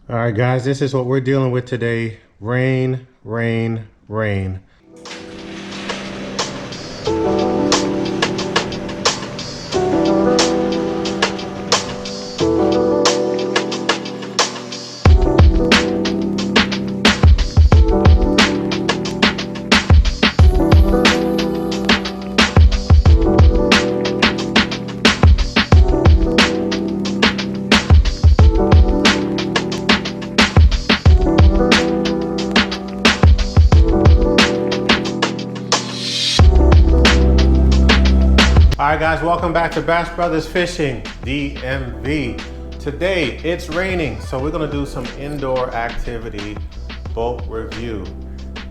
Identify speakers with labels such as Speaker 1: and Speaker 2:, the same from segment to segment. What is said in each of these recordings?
Speaker 1: All right, guys, this is what we're dealing with today. Rain, rain, rain. All right, guys, welcome back to Bass Brothers Fishing, DMV. Today, it's raining, so we're gonna do some indoor activity boat review.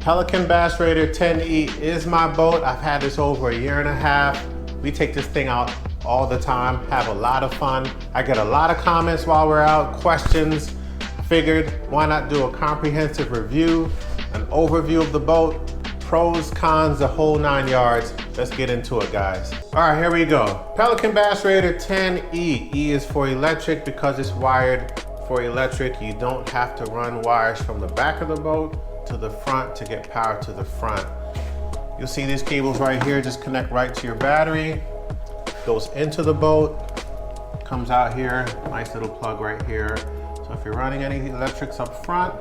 Speaker 1: Pelican Bass Raider 10E is my boat. I've had this over a year and a half. We take this thing out all the time, have a lot of fun. I get a lot of comments while we're out, questions. I figured, why not do a comprehensive review, an overview of the boat, pros, cons, the whole 9 yards. Let's get into it, guys. All right, here we go. Pelican Bass Raider 10E. E is for electric because it's wired for electric. You don't have to run wires from the back of the boat to the front to get power to the front. You'll see these cables right here, just connect right to your battery. Goes into the boat, comes out here, nice little plug right here. So if you're running any electrics up front,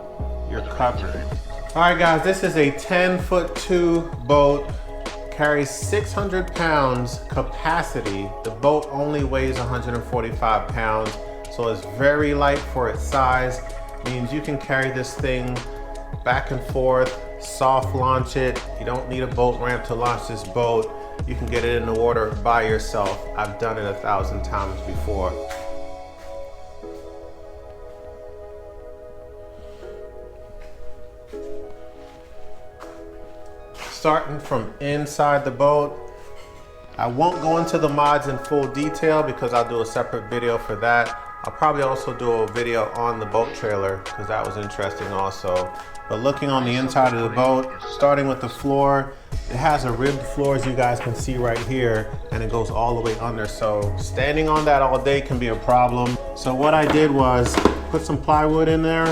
Speaker 1: you're covered. All right, guys, this is a 10'2" boat, carries 600 pounds capacity. The boat only weighs 145 pounds, so it's very light for its size. Means you can carry this thing back and forth, soft launch it. You don't need a boat ramp to launch this boat. You can get it in the water by yourself. I've done it 1,000 times before. Starting from inside the boat, I won't go into the mods in full detail because I'll do a separate video for that. I'll probably also do a video on the boat trailer because that was interesting also. But looking on the inside of the boat, starting with the floor, it has a ribbed floor as you guys can see right here, and it goes all the way under. So standing on that all day can be a problem. So what I did was put some plywood in there,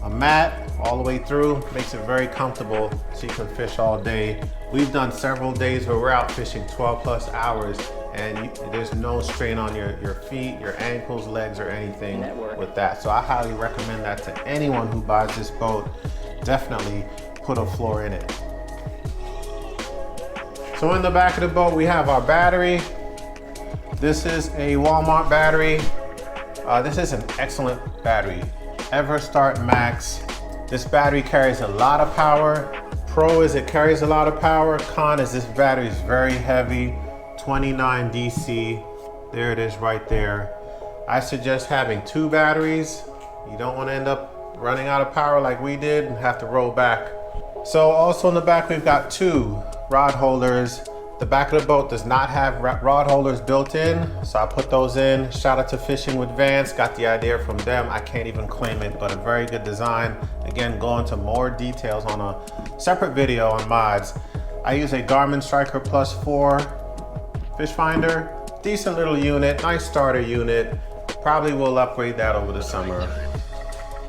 Speaker 1: a mat, all the way through, makes it very comfortable so you can fish all day. We've done several days where we're out fishing 12+ hours and there's no strain on your feet, your ankles, legs, or anything with that. So I highly recommend that to anyone who buys this boat. Definitely put a floor in it. So in the back of the boat, we have our battery. This is a Walmart battery. This is an excellent battery. EverStart Max. This battery carries a lot of power. Pro is it carries a lot of power. Con is this battery is very heavy, 29 DC. There it is right there. I suggest having 2 batteries. You don't want to end up running out of power like we did and have to roll back. So also in the back, we've got 2 rod holders. The back of the boat does not have rod holders built in, so I put those in. Shout out to Fishing with Vance, got the idea from them. I can't even claim it, but a very good design. Again, go into more details on a separate video on mods. I use a Garmin Striker Plus 4 fish finder. Decent little unit, nice starter unit. Probably will upgrade that over the summer.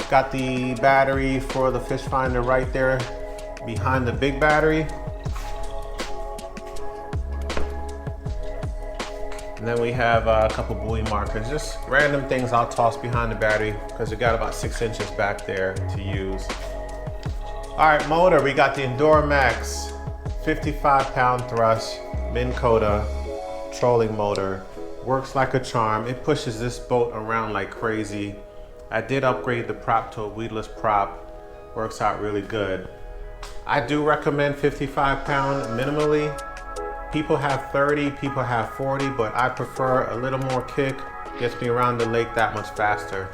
Speaker 1: Got the battery for the fish finder right there behind the big battery. And then we have a couple buoy markers, just random things I'll toss behind the battery because we got about 6 inches back there to use. All right, motor, we got the EndurMax 55-pound thrush, Minn Kota trolling motor. Works like a charm. It pushes this boat around like crazy. I did upgrade the prop to a weedless prop. Works out really good. I do recommend 55-pound minimally. People have 30, people have 40, but I prefer a little more kick. Gets me around the lake that much faster.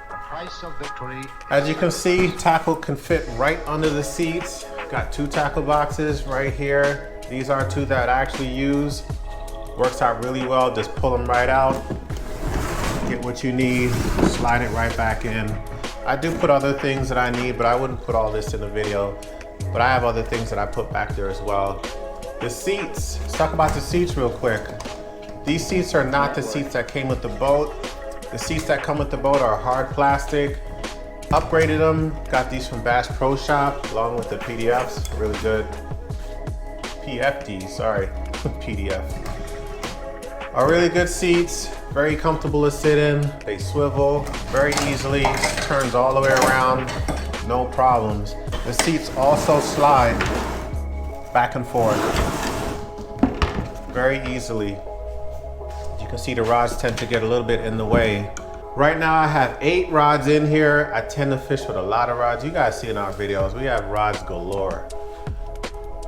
Speaker 2: The price of victory.
Speaker 1: As you can see, tackle can fit right under the seats. Got 2 tackle boxes right here. These are 2 that I actually use. Works out really well, just pull them right out. Get what you need, slide it right back in. I do put other things that I need, but I wouldn't put all this in the video. But I have other things that I put back there as well. The seats, let's talk about the seats real quick. These seats are not the seats that came with the boat. The seats that come with the boat are hard plastic. Upgraded them, got these from Bass Pro Shop along with the PDFs, really good. PFD, sorry, PDF. Are really good seats, very comfortable to sit in. They swivel very easily, turns all the way around, no problems. The seats also slide back and forth very easily. You can see the rods tend to get a little bit in the way. Right now I have 8 rods in here. I tend to fish with a lot of rods. You guys see in our videos, we have rods galore.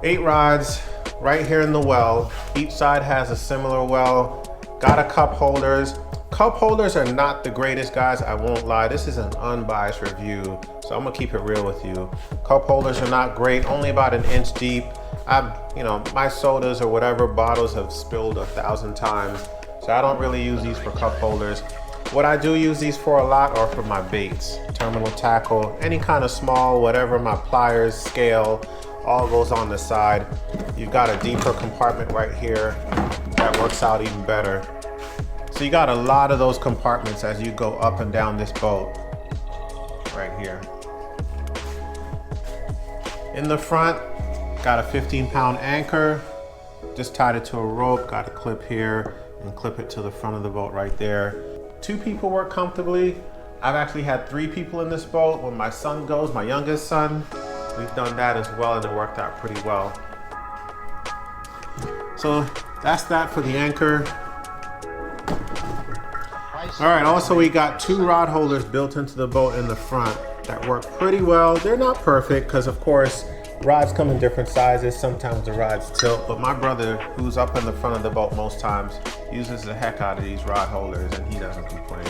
Speaker 1: 8 rods right here in the well. Each side has a similar well. Got a cup holders. Cup holders are not the greatest, guys, I won't lie. This is an unbiased review, so I'm gonna keep it real with you. Cup holders are not great, only about 1 inch deep. My sodas or whatever bottles have spilled 1,000 times, so I don't really use these for cup holders. What I do use these for a lot are for my baits, terminal tackle, any kind of small, whatever, my pliers, scale, all goes on the side. You've got a deeper compartment right here that works out even better. So you got a lot of those compartments as you go up and down this boat right here. In the front, got a 15-pound anchor, just tied it to a rope, got a clip here and clip it to the front of the boat right there. 2 people work comfortably. I've actually had 3 people in this boat. When my son goes, my youngest son, we've done that as well and it worked out pretty well. So that's that for the anchor. All right, also we got 2 rod holders built into the boat in the front that work pretty well. They're not perfect because of course rods come in different sizes. Sometimes the rods tilt, but my brother, who's up in the front of the boat most times, uses the heck out of these rod holders and he doesn't complain.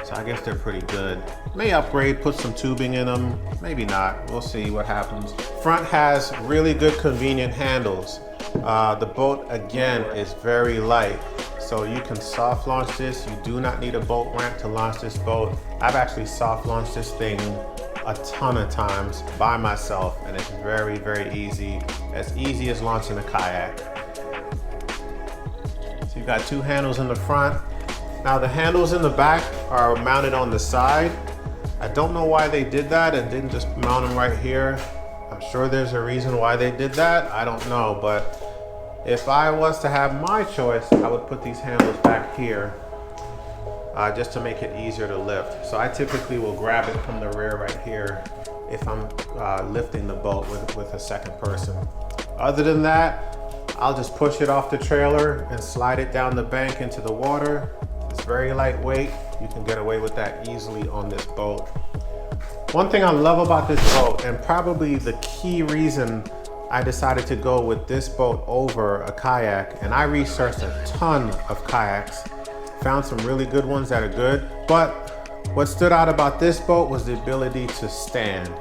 Speaker 1: So I guess they're pretty good. May upgrade, put some tubing in them, maybe not. We'll see what happens. Front has really good convenient handles. The boat again is very light. So you can soft launch this. You do not need a boat ramp to launch this boat. I've actually soft launched this thing a ton of times by myself and it's very, very easy. As easy as launching a kayak. So you've got 2 handles in the front. Now the handles in the back are mounted on the side. I don't know why they did that and didn't just mount them right here. I'm sure there's a reason why they did that. I don't know, but if I was to have my choice, I would put these handles back here just to make it easier to lift. So I typically will grab it from the rear right here if I'm lifting the boat with a second person. Other than that, I'll just push it off the trailer and slide it down the bank into the water. It's very lightweight. You can get away with that easily on this boat. One thing I love about this boat, and probably the key reason I decided to go with this boat over a kayak, and I researched a ton of kayaks, found some really good ones that are good, but what stood out about this boat was the ability to stand.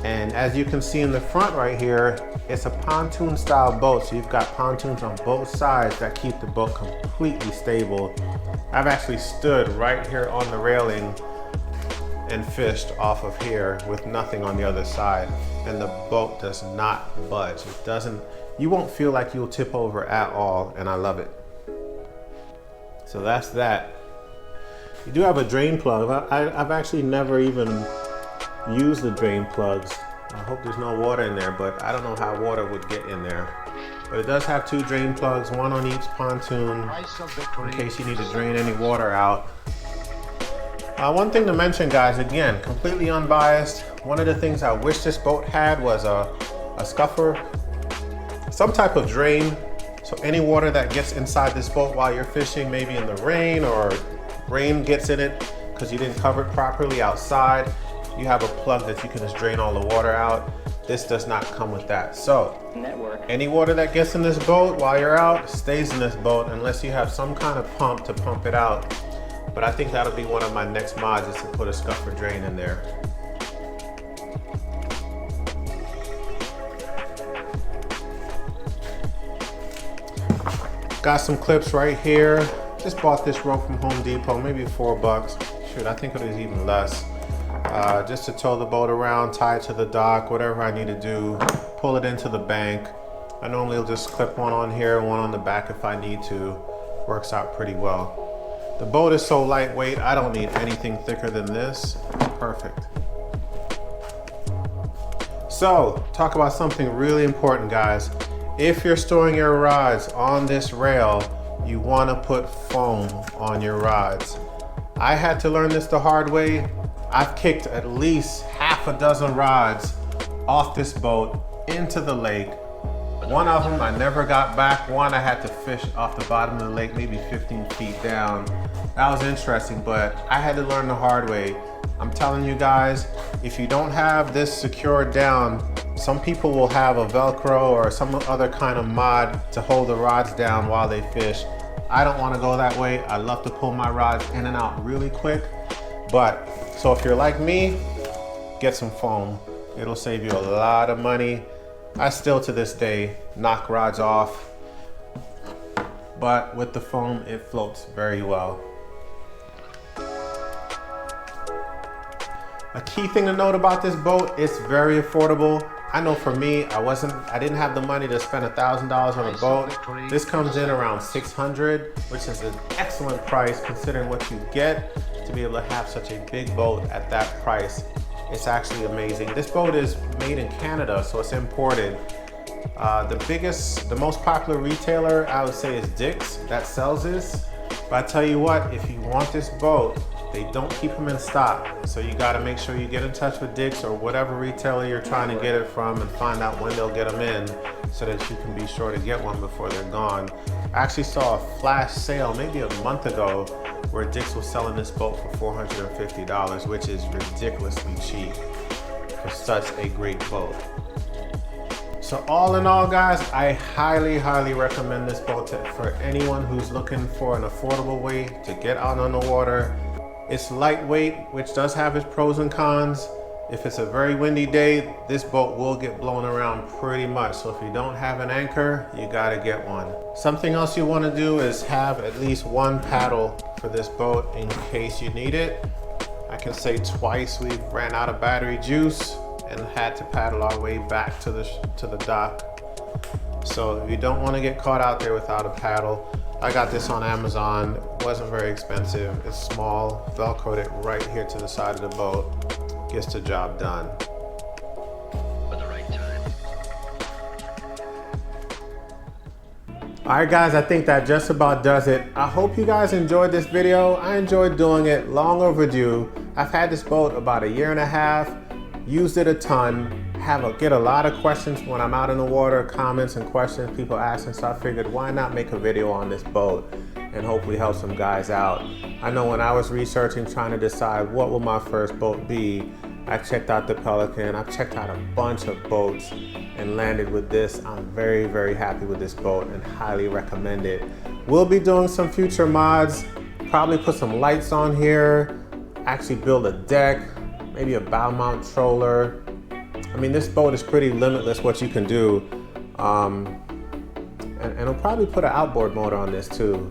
Speaker 1: And as you can see in the front right here, it's a pontoon style boat, so you've got pontoons on both sides that keep the boat completely stable. I've actually stood right here on the railing and fished off of here with nothing on the other side, and the boat does not budge. It doesn't, you won't feel like you'll tip over at all, and I love it. So that's that. You do have a drain plug. I've actually never even used the drain plugs. I hope there's no water in there, but I don't know how water would get in there. But it does have 2 drain plugs, 1 on each pontoon in case you need to drain any water out. One thing to mention, guys, again, completely unbiased. One of the things I wish this boat had was a scuffer, some type of drain. So any water that gets inside this boat while you're fishing, maybe in the rain or rain gets in it because you didn't cover it properly outside, you have a plug that you can just drain all the water out. This does not come with that. So any water that gets in this boat while you're out stays in this boat unless you have some kind of pump to pump it out. But I think that'll be one of my next mods, is to put a scuffer drain in there. Got some clips right here. Just bought this rope from Home Depot, maybe $4. Shoot, I think it was even less. Just to tow the boat around, tie it to the dock, whatever I need to do, pull it into the bank. I normally will just clip one on here, one on the back if I need to. Works out pretty well. The boat is so lightweight, I don't need anything thicker than this. Perfect. So, talk about something really important, guys. If you're storing your rods on this rail, you want to put foam on your rods. I had to learn this the hard way. I've kicked at least half a dozen rods off this boat into the lake. One of them I never got back. One I had to fish off the bottom of the lake, maybe 15 feet down. That was interesting, but I had to learn the hard way. I'm telling you guys, if you don't have this secured down, some people will have a Velcro or some other kind of mod to hold the rods down while they fish. I don't want to go that way. I love to pull my rods in and out really quick. But, so if you're like me, get some foam. It'll save you a lot of money. I still to this day knock rods off, but with the foam, it floats very well. A key thing to note about this boat, it's very affordable. I know for me, I didn't have the money to spend $1,000 on a boat. This comes in around $600, which is an excellent price considering what you get to be able to have such a big boat at that price. It's actually amazing. This boat is made in Canada, so it's imported. The most popular retailer I would say is Dick's that sells this. But I tell you what, if you want this boat, they don't keep them in stock. So you gotta make sure you get in touch with Dick's or whatever retailer you're trying to get it from and find out when they'll get them in so that you can be sure to get one before they're gone. I actually saw a flash sale maybe a month ago where Dick's was selling this boat for $450, which is ridiculously cheap for such a great boat. So all in all, guys, I highly, highly recommend this boat for anyone who's looking for an affordable way to get out on the water. It's lightweight, which does have its pros and cons. If it's a very windy day, this boat will get blown around pretty much. So if you don't have an anchor, you gotta get one. Something else you wanna do is have at least one paddle for this boat in case you need it. I can say twice we've ran out of battery juice and had to paddle our way back to the dock. So if you don't wanna get caught out there without a paddle, I got this on Amazon. It wasn't very expensive. It's small, Velcroed it right here to the side of the boat. Gets the job done.
Speaker 2: At the right time.
Speaker 1: All right, guys, I think that just about does it. I hope you guys enjoyed this video. I enjoyed doing it, long overdue. I've had this boat about 1.5 years, used it a ton, get a lot of questions when I'm out in the water, comments and questions people asking, so I figured why not make a video on this boat and hopefully help some guys out. I know when I was researching, trying to decide what will my first boat be, I checked out the Pelican, I've checked out a bunch of boats and landed with this. I'm very, very happy with this boat and highly recommend it. We'll be doing some future mods, probably put some lights on here, actually build a deck, maybe a bow mount troller. I mean, this boat is pretty limitless what you can do. And I'll probably put an outboard motor on this too.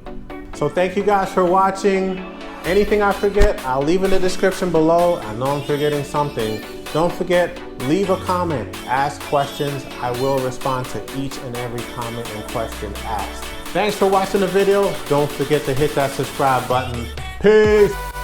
Speaker 1: So thank you guys for watching. Anything I forget, I'll leave in the description below. I know I'm forgetting something. Don't forget, leave a comment, ask questions. I will respond to each and every comment and question asked. Thanks for watching the video. Don't forget to hit that subscribe button. Peace.